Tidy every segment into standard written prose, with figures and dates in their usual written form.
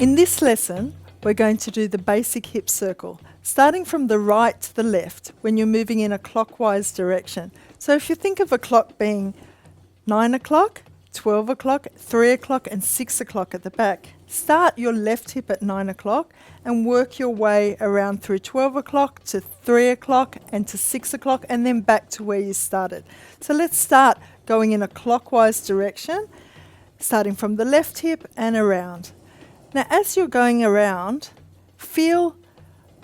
In this lesson, we're going to do the basic hip circle, starting from the right to the left when you're moving in a clockwise direction. So if you think of a clock being 9 o'clock, 12 o'clock, 3 o'clock and 6 o'clock at the back, start your left hip at 9 o'clock and work your way around through 12 o'clock to 3 o'clock and to 6 o'clock and then back to where you started. So let's start going in a clockwise direction, starting from the left hip and around. Now as you're going around, feel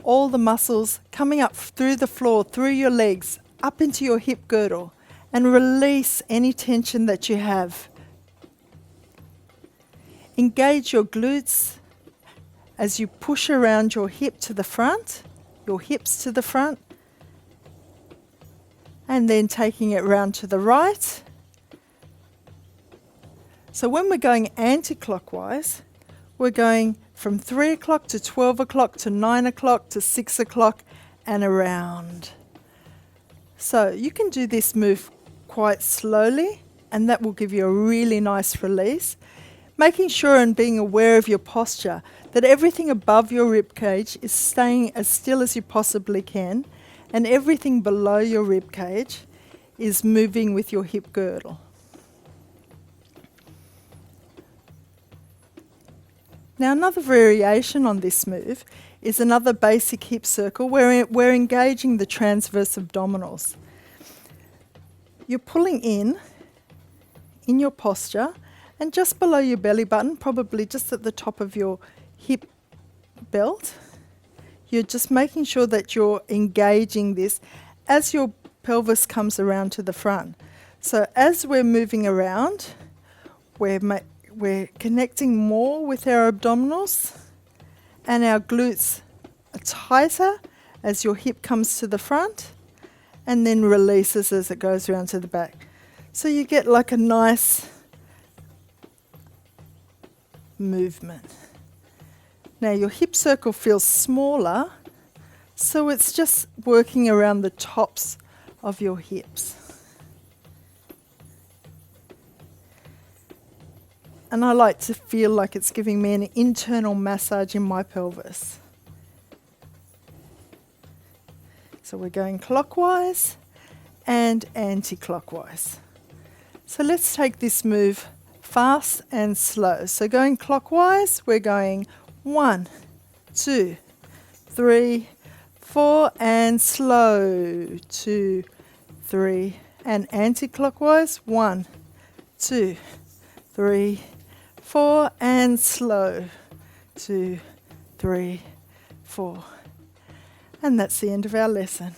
all the muscles coming up through the floor, through your legs, up into your hip girdle, and release any tension that you have. Engage your glutes as you push around your hip to the front, your hips to the front, and then taking it round to the right. So when we're going anti-clockwise, we're going from 3 o'clock to 12 o'clock to 9 o'clock to 6 o'clock and around. So you can do this move quite slowly and that will give you a really nice release. Making sure and being aware of your posture, that everything above your rib cage is staying as still as you possibly can and everything below your rib cage is moving with your hip girdle. Now another variation on this move is another basic hip circle where we're engaging the transverse abdominals. You're pulling in your posture and just below your belly button, probably just at the top of your hip belt, you're just making sure that you're engaging this as your pelvis comes around to the front. So as we're moving around, we're connecting more with our abdominals and our glutes are tighter as your hip comes to the front and then releases as it goes around to the back. So you get like a nice movement. Now your hip circle feels smaller, so it's just working around the tops of your hips. And I like to feel like it's giving me an internal massage in my pelvis. So we're going clockwise and anti-clockwise. So let's take this move fast and slow. So going clockwise, we're going 1, 2, 3, 4 and slow, 2, 3 and anti-clockwise, 1, 2, 3, 4 and slow, 2, 3, 4. And that's the end of our lesson.